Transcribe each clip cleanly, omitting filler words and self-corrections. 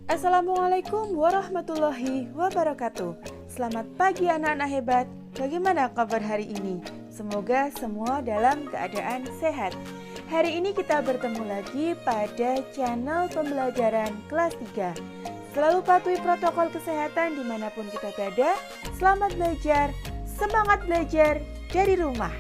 Assalamualaikum warahmatullahi wabarakatuh. Selamat pagi anak-anak hebat. Bagaimana kabar hari ini? Semoga semua dalam keadaan sehat. Hari ini kita bertemu lagi pada channel pembelajaran kelas 3. Selalu patuhi protokol kesehatan dimanapun kita berada. Selamat belajar, semangat belajar dari rumah.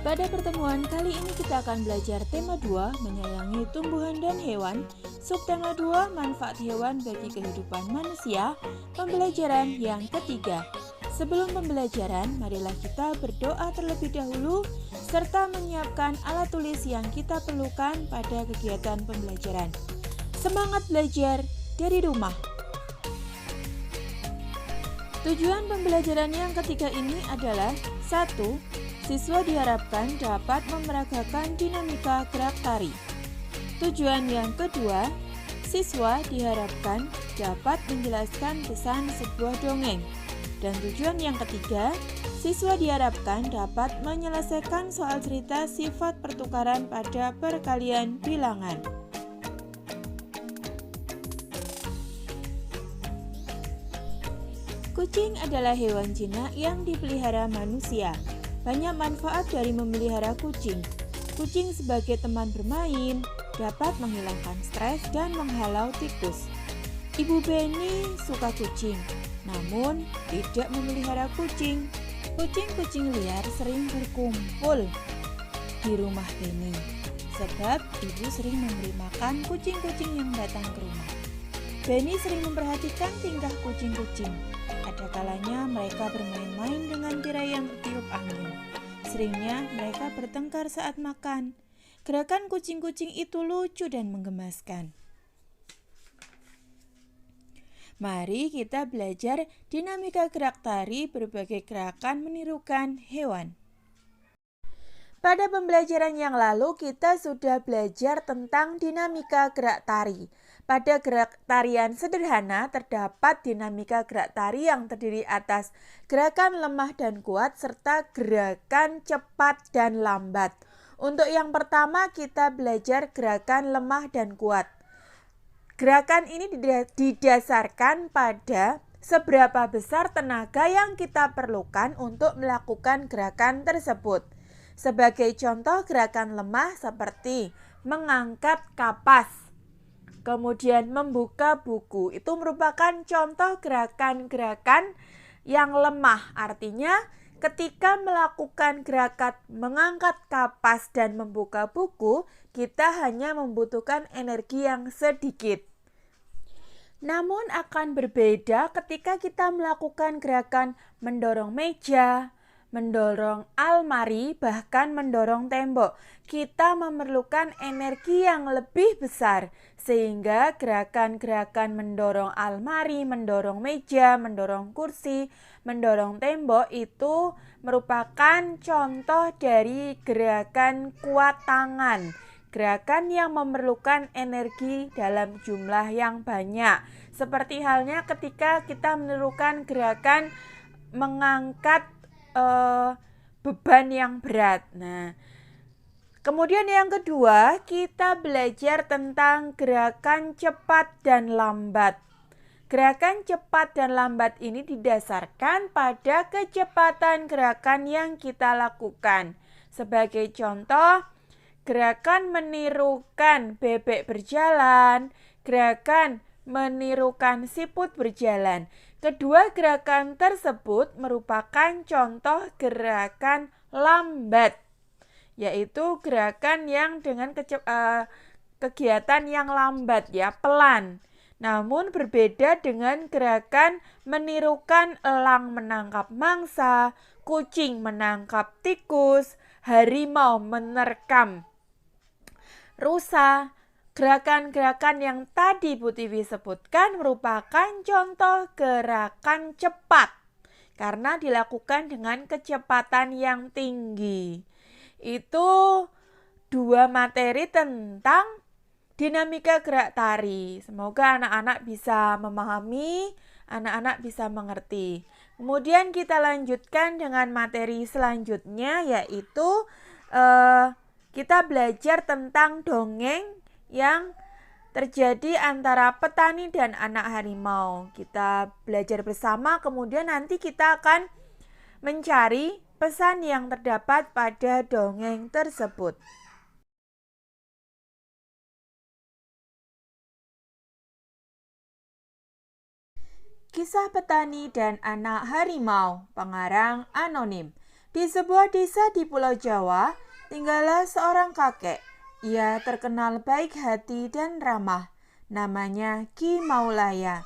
Pada pertemuan kali ini kita akan belajar tema 2, menyayangi tumbuhan dan hewan, subtema 2, manfaat hewan bagi kehidupan manusia, pembelajaran yang ketiga. Sebelum pembelajaran, marilah kita berdoa terlebih dahulu, serta menyiapkan alat tulis yang kita perlukan pada kegiatan pembelajaran. Semangat belajar dari rumah. Tujuan pembelajaran yang ketiga ini adalah 1. Siswa diharapkan dapat memeragakan dinamika gerak tari. Tujuan yang kedua, siswa diharapkan dapat menjelaskan pesan sebuah dongeng. Dan tujuan yang ketiga, siswa diharapkan dapat menyelesaikan soal cerita sifat pertukaran pada perkalian bilangan. Kucing adalah hewan jinak yang dipelihara manusia. Banyak manfaat dari memelihara kucing. Kucing sebagai teman bermain, dapat menghilangkan stres dan menghalau tikus. Ibu Benny suka kucing, namun tidak memelihara kucing. Kucing-kucing liar sering berkumpul di rumah Benny, sebab ibu sering memberi makan kucing-kucing yang datang ke rumah. Benny sering memperhatikan tingkah kucing-kucing. Ada kalanya mereka bermain-main dengan tirai yang bertiup angin. Seringnya mereka bertengkar saat makan. Gerakan kucing-kucing itu lucu dan menggemaskan. Mari kita belajar dinamika gerak tari berbagai gerakan menirukan hewan. Pada pembelajaran yang lalu kita sudah belajar tentang dinamika gerak tari. Pada gerak tarian sederhana terdapat dinamika gerak tari yang terdiri atas gerakan lemah dan kuat serta gerakan cepat dan lambat. Untuk yang pertama kita belajar gerakan lemah dan kuat. Gerakan ini didasarkan pada seberapa besar tenaga yang kita perlukan untuk melakukan gerakan tersebut. Sebagai contoh gerakan lemah seperti mengangkat kapas, kemudian membuka buku, itu merupakan contoh gerakan-gerakan yang lemah. Artinya ketika melakukan gerakan mengangkat kapas dan membuka buku, kita hanya membutuhkan energi yang sedikit. Namun akan berbeda ketika kita melakukan gerakan mendorong meja, mendorong almari, bahkan mendorong tembok. Kita memerlukan energi yang lebih besar, sehingga gerakan-gerakan mendorong almari, mendorong meja, mendorong kursi, mendorong tembok itu merupakan contoh dari gerakan kuat tangan. Gerakan yang memerlukan energi dalam jumlah yang banyak. Seperti halnya ketika kita menirukan gerakan mengangkat beban yang berat. Nah, kemudian yang kedua, kita belajar tentang gerakan cepat dan lambat. Gerakan cepat dan lambat ini didasarkan pada kecepatan gerakan yang kita lakukan. Sebagai contoh, gerakan menirukan bebek berjalan, gerakan menirukan siput berjalan. Kedua gerakan tersebut merupakan contoh gerakan lambat, yaitu gerakan yang dengan kegiatan yang lambat ya, pelan. Namun berbeda dengan gerakan menirukan elang menangkap mangsa, kucing menangkap tikus, harimau menerkam rusa. Gerakan-gerakan yang tadi Bu Tiwi sebutkan merupakan contoh gerakan cepat karena dilakukan dengan kecepatan yang tinggi. Itu dua materi tentang dinamika gerak tari. Semoga anak-anak bisa memahami, anak-anak bisa mengerti. Kemudian kita lanjutkan dengan materi selanjutnya, yaitu Kita belajar tentang dongeng yang terjadi antara petani dan anak harimau. Kita belajar bersama, kemudian nanti kita akan mencari pesan yang terdapat pada dongeng tersebut. Kisah petani dan anak harimau, pengarang anonim. Di sebuah desa di Pulau Jawa, tinggallah seorang kakek. Ia terkenal baik hati dan ramah. Namanya Ki Maulaya.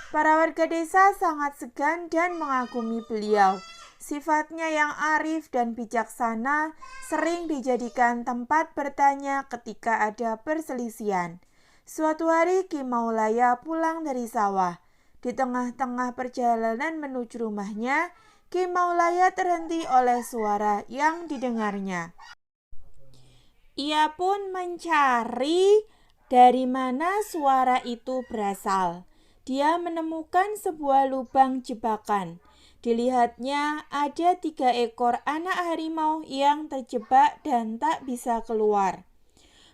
Para warga desa sangat segan dan mengagumi beliau. Sifatnya yang arif dan bijaksana sering dijadikan tempat bertanya ketika ada perselisihan. Suatu hari Ki Maulaya pulang dari sawah. Di tengah-tengah perjalanan menuju rumahnya, Ki Maulaya terhenti oleh suara yang didengarnya. Ia pun mencari dari mana suara itu berasal. Dia menemukan sebuah lubang jebakan. Dilihatnya ada 3 ekor anak harimau yang terjebak dan tak bisa keluar.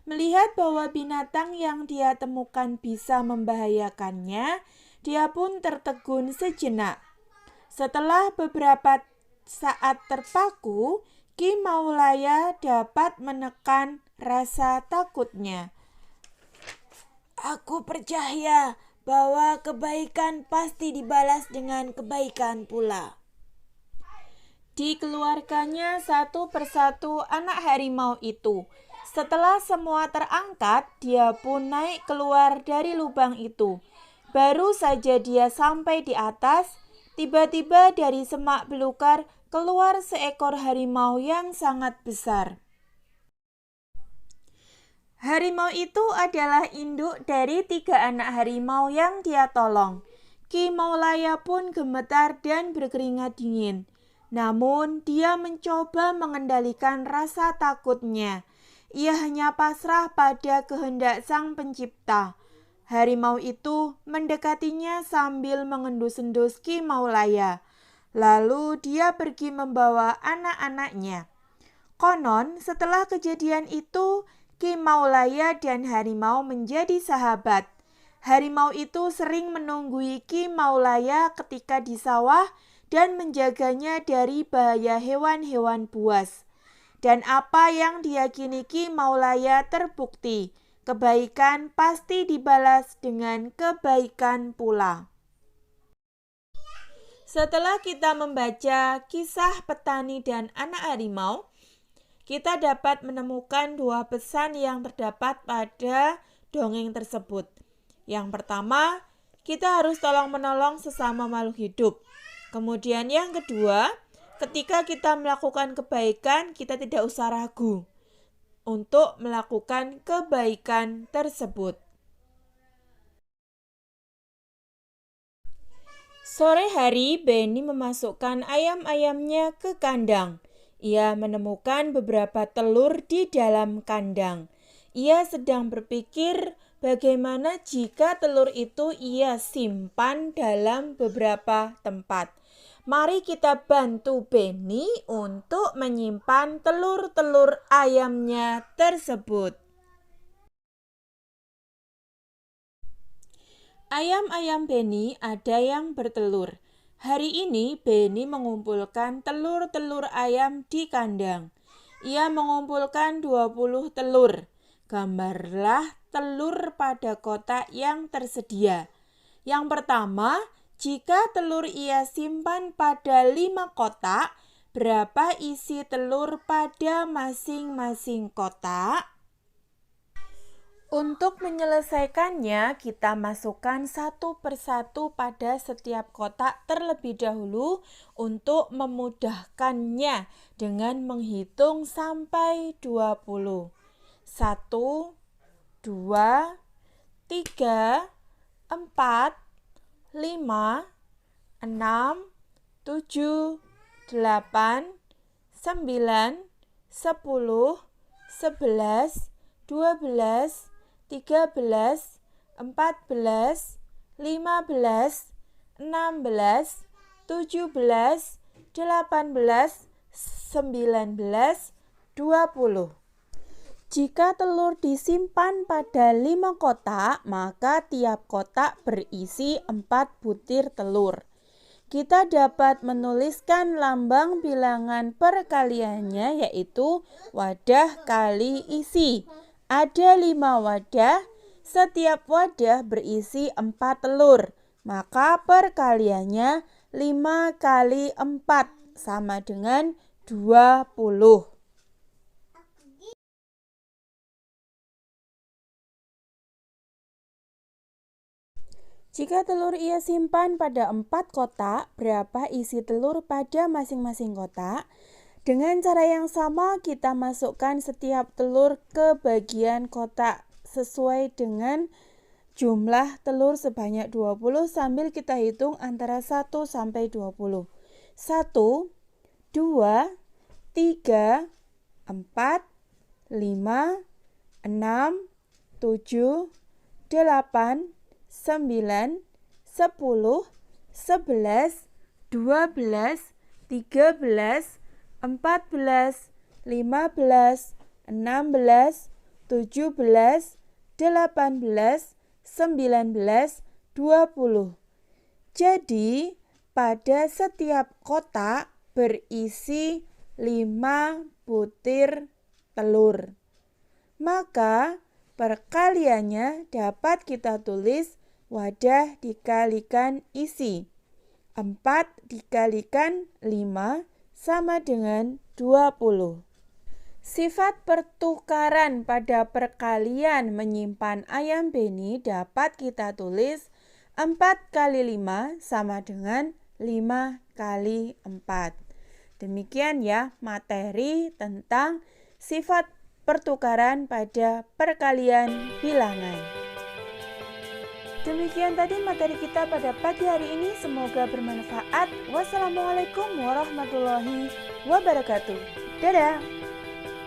Melihat bahwa binatang yang dia temukan bisa membahayakannya, dia pun tertegun sejenak. Setelah beberapa saat terpaku, Ki Maulaya dapat menekan rasa takutnya. Aku percaya bahwa kebaikan pasti dibalas dengan kebaikan pula. Dikeluarkannya satu persatu anak harimau itu. Setelah semua terangkat, dia pun naik keluar dari lubang itu. Baru saja dia sampai di atas, tiba-tiba dari semak belukar keluar seekor harimau yang sangat besar. Harimau itu adalah induk dari 3 anak harimau yang dia tolong. Ki Maulaya pun gemetar dan berkeringat dingin. Namun dia mencoba mengendalikan rasa takutnya. Ia hanya pasrah pada kehendak Sang Pencipta. Harimau itu mendekatinya sambil mengendus-endus Ki Maulaya. Lalu dia pergi membawa anak-anaknya. Konon setelah kejadian itu, Ki Maulaya dan harimau menjadi sahabat. Harimau itu sering menunggui Ki Maulaya ketika di sawah dan menjaganya dari bahaya hewan-hewan buas. Dan apa yang diyakini Ki Maulaya terbukti. Kebaikan pasti dibalas dengan kebaikan pula. Setelah kita membaca kisah petani dan anak harimau, kita dapat menemukan 2 pesan yang terdapat pada dongeng tersebut. Yang pertama, kita harus tolong-menolong sesama makhluk hidup. Kemudian yang kedua, ketika kita melakukan kebaikan, kita tidak usah ragu untuk melakukan kebaikan tersebut. Sore hari, Benny memasukkan ayam-ayamnya ke kandang. Ia menemukan beberapa telur di dalam kandang. Ia sedang berpikir bagaimana jika telur itu ia simpan dalam beberapa tempat. Mari kita bantu Benny untuk menyimpan telur-telur ayamnya tersebut. Ayam-ayam Benny ada yang bertelur. Hari ini Benny mengumpulkan telur-telur ayam di kandang. Ia mengumpulkan 20 telur. Gambarlah telur pada kotak yang tersedia. Yang pertama, jika telur ia simpan pada 5 kotak, berapa isi telur pada masing-masing kotak? Untuk menyelesaikannya, kita masukkan satu persatu pada setiap kotak terlebih dahulu untuk memudahkannya dengan menghitung sampai 20. 1, 2, 3, 4, 5, 6, 7, 8, 9, 10, 11, 12, 13, 14, 15, 16, 17, 18, 19, 20. Jika telur disimpan pada 5 kotak, maka tiap kotak berisi 4 butir telur. Kita dapat menuliskan lambang bilangan perkaliannya, yaitu wadah kali isi. Ada 5 wadah, setiap wadah berisi 4 telur. Maka perkaliannya 5 kali 4 sama dengan 20. Jika telur ia simpan pada 4 kotak, berapa isi telur pada masing-masing kotak? Dengan cara yang sama, kita masukkan setiap telur ke bagian kotak sesuai dengan jumlah telur sebanyak 20 sambil kita hitung antara 1 sampai 20. 1, 2, 3, 4, 5, 6, 7, 8, 9, 10, 11, 12, 13, 14, 15, 16, 17, 18, 19, 20. Jadi, pada setiap kotak berisi 5 butir telur. Maka perkaliannya dapat kita tulis wadah dikalikan isi. 4 dikalikan 5 sama dengan 20. Sifat pertukaran pada perkalian menyimpan ayam Beni dapat kita tulis 4 kali 5 sama dengan 5 kali 4. Demikian ya materi tentang sifat pertukaran pada perkalian bilangan. Demikian tadi materi kita pada pagi hari ini, semoga bermanfaat. Wassalamualaikum warahmatullahi wabarakatuh. Dadah.